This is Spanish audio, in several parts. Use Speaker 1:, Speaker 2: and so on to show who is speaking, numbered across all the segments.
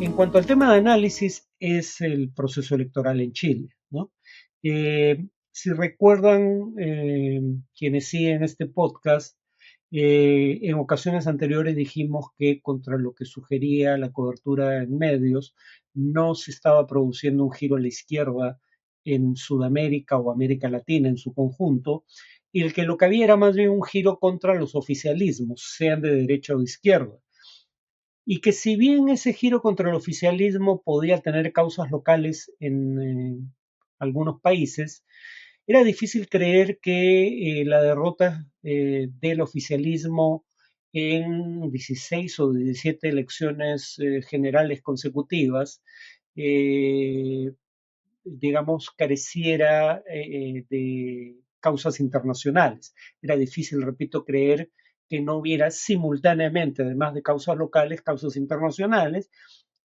Speaker 1: En cuanto al tema de análisis, es el proceso electoral en Chile, ¿no? Si recuerdan, quienes siguen este podcast, en ocasiones anteriores dijimos que contra lo que sugería la cobertura en medios, no se estaba produciendo un giro a la izquierda en Sudamérica o América Latina en su conjunto, y el que lo que había era más bien un giro contra los oficialismos, sean de derecha o de izquierda, y que si bien ese giro contra el oficialismo podía tener causas locales en algunos países, era difícil creer que la derrota del oficialismo en 16 o 17 elecciones generales consecutivas, eh, digamos, careciera de causas internacionales. Era difícil, repito, creer que no hubiera simultáneamente, además de causas locales, causas internacionales,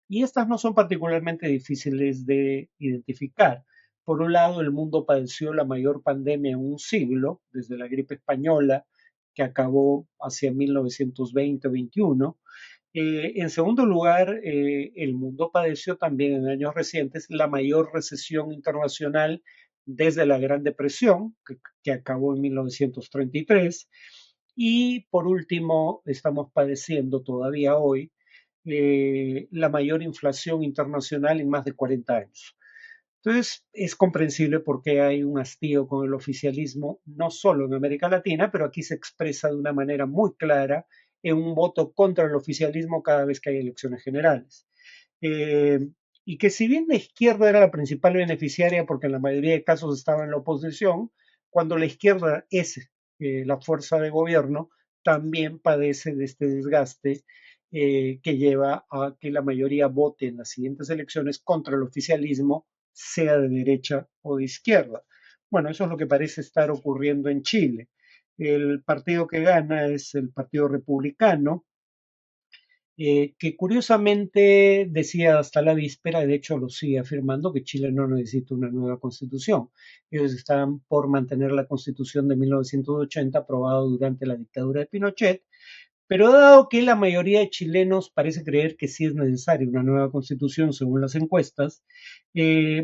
Speaker 1: y estas no son particularmente difíciles de identificar. Por un lado, el mundo padeció la mayor pandemia en un siglo, desde la gripe española, que acabó hacia 1920-21. En segundo lugar, el mundo padeció también en años recientes la mayor recesión internacional desde la Gran Depresión, que acabó en 1933. Y por último, estamos padeciendo todavía hoy la mayor inflación internacional en más de 40 años. Entonces, es comprensible por qué hay un hastío con el oficialismo, no solo en América Latina, pero aquí se expresa de una manera muy clara en un voto contra el oficialismo cada vez que hay elecciones generales. Eh, y que si bien la izquierda era la principal beneficiaria, porque en la mayoría de casos estaba en la oposición, cuando la izquierda es la fuerza de gobierno, también padece de este desgaste que lleva a que la mayoría vote en las siguientes elecciones contra el oficialismo, sea de derecha o de izquierda. Bueno, eso es lo que parece estar ocurriendo en Chile. El partido que gana es el Partido Republicano, que curiosamente decía hasta la víspera, de hecho lo sigue afirmando, que Chile no necesita una nueva constitución. Ellos están por mantener la constitución de 1980 aprobada durante la dictadura de Pinochet, pero dado que la mayoría de chilenos parece creer que sí es necesaria una nueva constitución según las encuestas,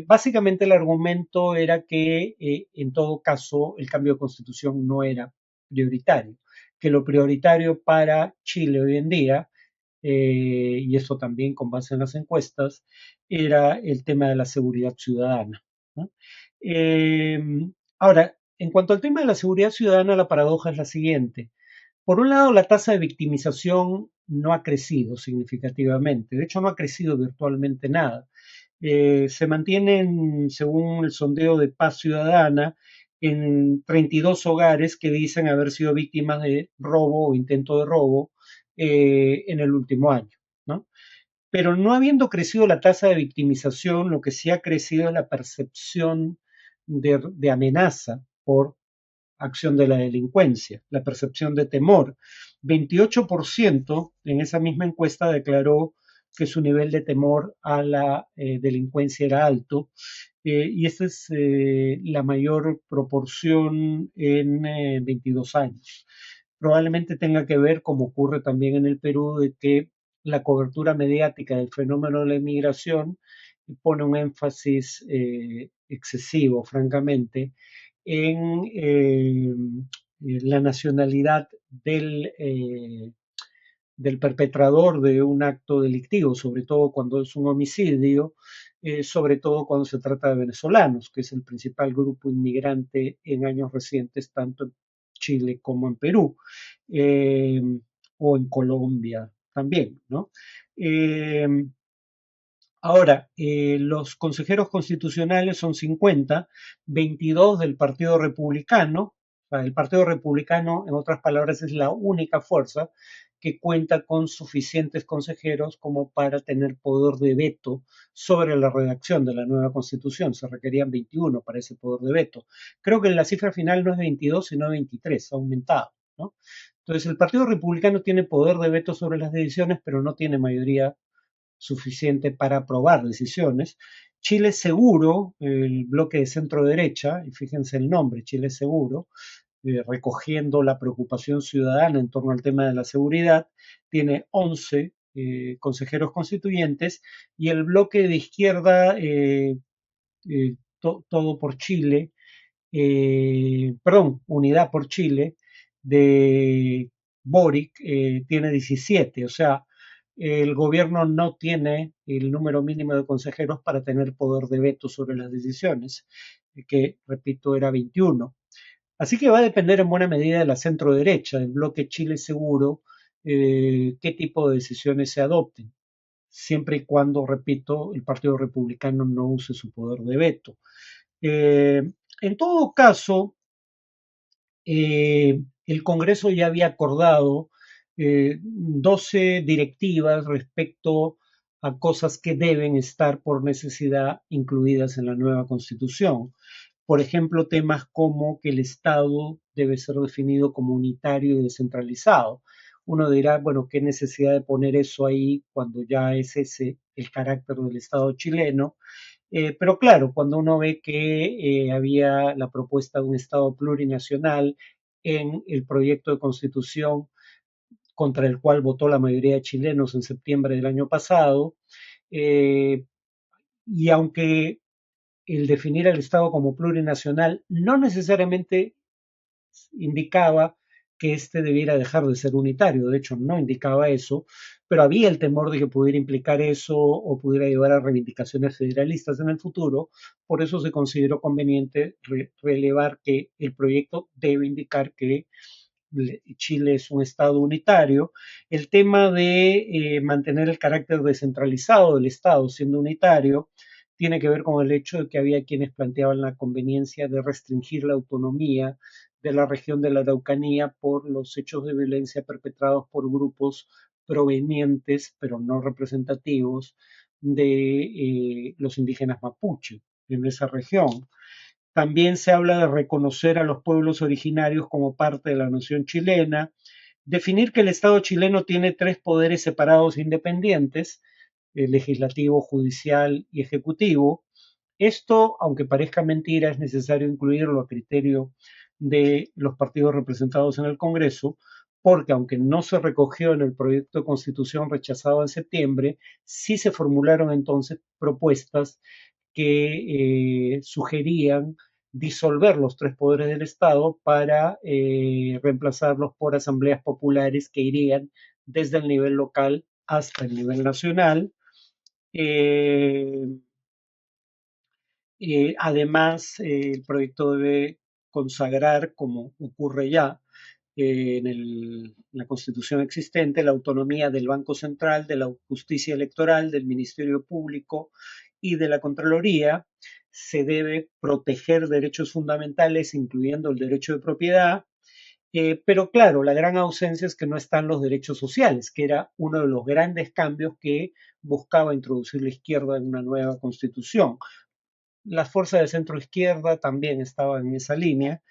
Speaker 1: básicamente el argumento era que en todo caso el cambio de constitución no era prioritario, que lo prioritario para Chile hoy en día, y eso también con base en las encuestas, era el tema de la seguridad ciudadana, ¿no? Eh, Ahora, en cuanto al tema de la seguridad ciudadana, la paradoja es la siguiente. Por un lado, la tasa de victimización no ha crecido significativamente, de hecho no ha crecido virtualmente nada. Se mantienen, según el sondeo de Paz Ciudadana, en 32 hogares que dicen haber sido víctimas de robo o intento de robo en el último año, ¿no? Pero no habiendo crecido la tasa de victimización, lo que sí ha crecido es la percepción de amenaza por acción de la delincuencia, la percepción de temor. 28% en esa misma encuesta declaró que su nivel de temor a la delincuencia era alto, y esta es la mayor proporción en 22 años. Probablemente tenga que ver, como ocurre también en el Perú, de que la cobertura mediática del fenómeno de la inmigración pone un énfasis excesivo, francamente, en la nacionalidad del perpetrador de un acto delictivo, sobre todo cuando es un homicidio, sobre todo cuando se trata de venezolanos, que es el principal grupo inmigrante en años recientes, tanto en Chile como en Perú, eh, o en Colombia también, ¿no? Eh, Ahora, los consejeros constitucionales son 50, 22 del Partido Republicano. O sea, el Partido Republicano, en otras palabras, es la única fuerza que cuenta con suficientes consejeros como para tener poder de veto sobre la redacción de la nueva constitución. Se requerían 21 para ese poder de veto. Creo que la cifra final no es 22, sino 23, ha aumentado, ¿no? Entonces, el Partido Republicano tiene poder de veto sobre las decisiones, pero no tiene mayoría suficiente para aprobar decisiones. Chile Seguro, el bloque de centro derecha, y fíjense el nombre, Chile Seguro, recogiendo la preocupación ciudadana en torno al tema de la seguridad, tiene 11 consejeros constituyentes, y el bloque de izquierda, Todo por Chile, perdón, Unidad por Chile, de Boric, tiene 17. O sea, el gobierno no tiene el número mínimo de consejeros para tener poder de veto sobre las decisiones, que, repito, era 21. Así que va a depender en buena medida de la centro derecha, del bloque Chile Seguro, qué tipo de decisiones se adopten, siempre y cuando, repito, el Partido Republicano no use su poder de veto. Eh, en todo caso, el Congreso ya había acordado 12 directivas respecto a cosas que deben estar por necesidad incluidas en la nueva Constitución. Por ejemplo, temas como que el Estado debe ser definido como unitario y descentralizado. Uno dirá, bueno, ¿qué necesidad de poner eso ahí cuando ya es ese el carácter del Estado chileno? Pero claro, cuando uno ve que había la propuesta de un Estado plurinacional en el proyecto de constitución contra el cual votó la mayoría de chilenos en septiembre del año pasado, eh, y aunque el definir al Estado como plurinacional no necesariamente indicaba que éste debiera dejar de ser unitario, de hecho no indicaba eso, pero había el temor de que pudiera implicar eso o pudiera llevar a reivindicaciones federalistas en el futuro, por eso se consideró conveniente relevar que el proyecto debe indicar que Chile es un Estado unitario. El tema de mantener el carácter descentralizado del Estado siendo unitario tiene que ver con el hecho de que había quienes planteaban la conveniencia de restringir la autonomía de la región de la Araucanía por los hechos de violencia perpetrados por grupos provenientes, pero no representativos, de los indígenas mapuche en esa región. También se habla de reconocer a los pueblos originarios como parte de la nación chilena, definir que el Estado chileno tiene tres poderes separados e independientes, el legislativo, judicial y ejecutivo. Esto, aunque parezca mentira, es necesario incluirlo a criterio de los partidos representados en el Congreso, porque aunque no se recogió en el proyecto de constitución rechazado en septiembre, sí se formularon entonces propuestas que sugerían disolver los tres poderes del Estado para reemplazarlos por asambleas populares que irían desde el nivel local hasta el nivel nacional. Eh, Además, el proyecto debe consagrar, como ocurre ya la Constitución existente, la autonomía del Banco Central, de la justicia electoral, del Ministerio Público y de la Contraloría. Se debe proteger derechos fundamentales, incluyendo el derecho de propiedad. Pero claro, la gran ausencia es que no están los derechos sociales, que era uno de los grandes cambios que buscaba introducir la izquierda en una nueva constitución. Las fuerzas de centro izquierda también estaban en esa línea,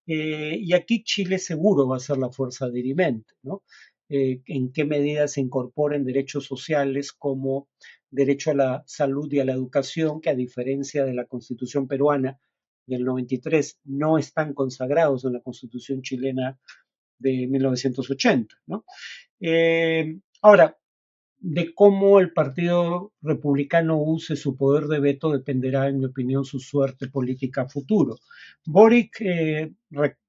Speaker 1: y aquí Chile seguro va a ser la fuerza dirimente, ¿no? En qué medida se incorporen derechos sociales como derecho a la salud y a la educación, que a diferencia de la constitución peruana del 93, no están consagrados en la constitución chilena de 1980, ¿no? Ahora, de cómo el Partido Republicano use su poder de veto dependerá, en mi opinión, su suerte política a futuro. Boric,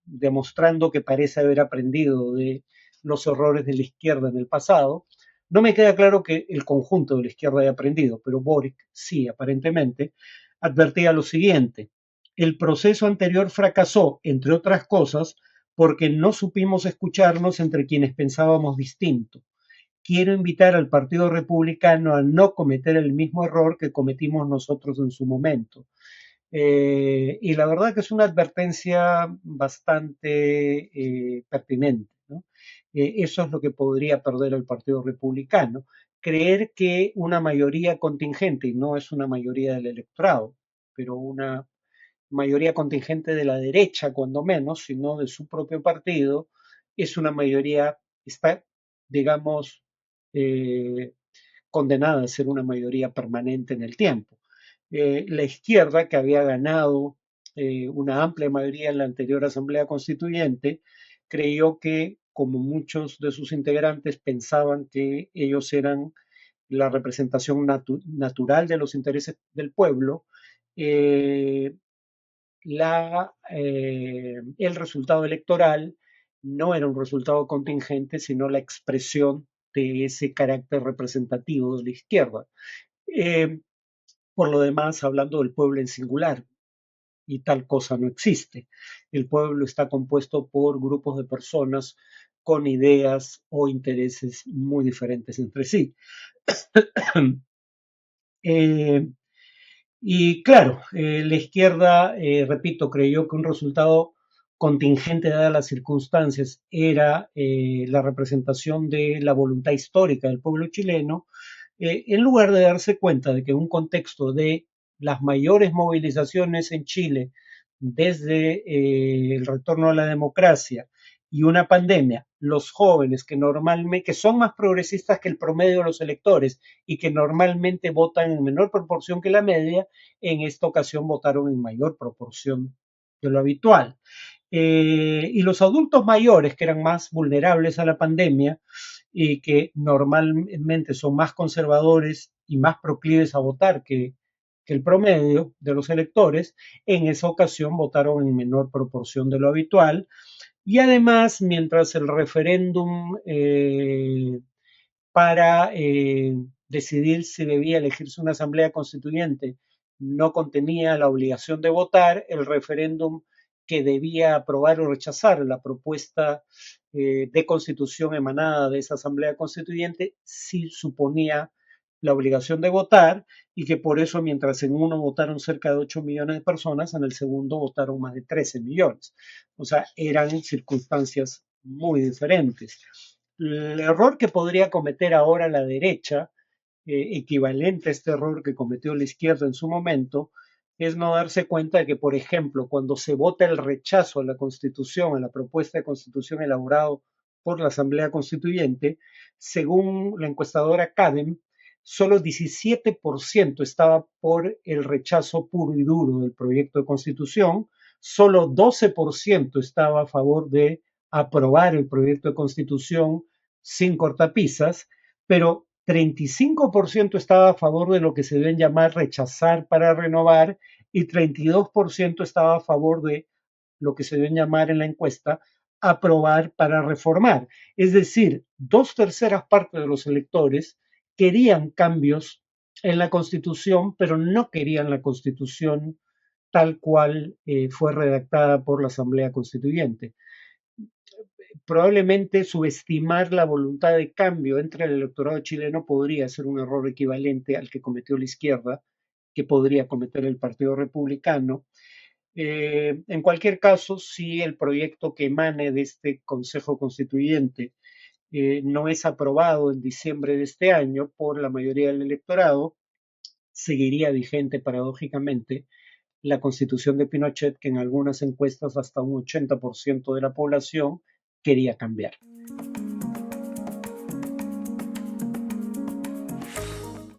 Speaker 1: demostrando que parece haber aprendido de los errores de la izquierda en el pasado, no me queda claro que el conjunto de la izquierda haya aprendido, pero Boric sí, aparentemente, advertía lo siguiente: el proceso anterior fracasó, entre otras cosas, porque no supimos escucharnos entre quienes pensábamos distinto. Quiero invitar al Partido Republicano a no cometer el mismo error que cometimos nosotros en su momento. Y la verdad que es una advertencia bastante pertinente, ¿no? Eso es lo que podría perder el Partido Republicano. Creer que una mayoría contingente, y no es una mayoría del electorado, pero una mayoría contingente de la derecha, cuando menos, sino de su propio partido, es una mayoría, está, digamos, eh, condenada a ser una mayoría permanente en el tiempo. La izquierda, que había ganado una amplia mayoría en la anterior Asamblea Constituyente, creyó que como muchos de sus integrantes pensaban que ellos eran la representación natural de los intereses del pueblo, eh, el resultado electoral no era un resultado contingente, sino la expresión de ese carácter representativo de la izquierda. Eh, por lo demás, hablando del pueblo en singular, y tal cosa no existe. El pueblo está compuesto por grupos de personas con ideas o intereses muy diferentes entre sí. Eh, y claro, la izquierda, repito, creyó que un resultado contingente dadas las circunstancias era la representación de la voluntad histórica del pueblo chileno, en lugar de darse cuenta de que en un contexto de las mayores movilizaciones en Chile desde el retorno a la democracia y una pandemia, los jóvenes que son más progresistas que el promedio de los electores y que normalmente votan en menor proporción que la media, en esta ocasión votaron en mayor proporción de lo habitual. Y los adultos mayores, que eran más vulnerables a la pandemia y que normalmente son más conservadores y más proclives a votar que el promedio de los electores, en esa ocasión votaron en menor proporción de lo habitual. Y además, mientras el referéndum para decidir si debía elegirse una asamblea constituyente no contenía la obligación de votar, el referéndum que debía aprobar o rechazar la propuesta de constitución emanada de esa asamblea constituyente sí suponía la obligación de votar y que por eso mientras en uno votaron cerca de 8 millones de personas, en el segundo votaron más de 13 millones. O sea, eran circunstancias muy diferentes. El error que podría cometer ahora la derecha, equivalente a este error que cometió la izquierda en su momento, es no darse cuenta de que, por ejemplo, cuando se vota el rechazo a la Constitución, a la propuesta de Constitución elaborado por la Asamblea Constituyente, según la encuestadora CADEM, solo 17% estaba por el rechazo puro y duro del proyecto de Constitución, solo 12% estaba a favor de aprobar el proyecto de Constitución sin cortapisas, pero 35% estaba a favor de lo que se deben llamar rechazar para renovar y 32% estaba a favor de lo que se deben llamar en la encuesta aprobar para reformar. Es decir, 2/3 partes de los electores querían cambios en la Constitución, pero no querían la Constitución tal cual fue redactada por la Asamblea Constituyente. Probablemente subestimar la voluntad de cambio entre el electorado chileno podría ser un error equivalente al que cometió la izquierda, que podría cometer el Partido Republicano. En cualquier caso, si el proyecto que emane de este Consejo Constituyente no es aprobado en diciembre de este año por la mayoría del electorado, seguiría vigente paradójicamente la constitución de Pinochet, que en algunas encuestas hasta un 80% de la población quería cambiar.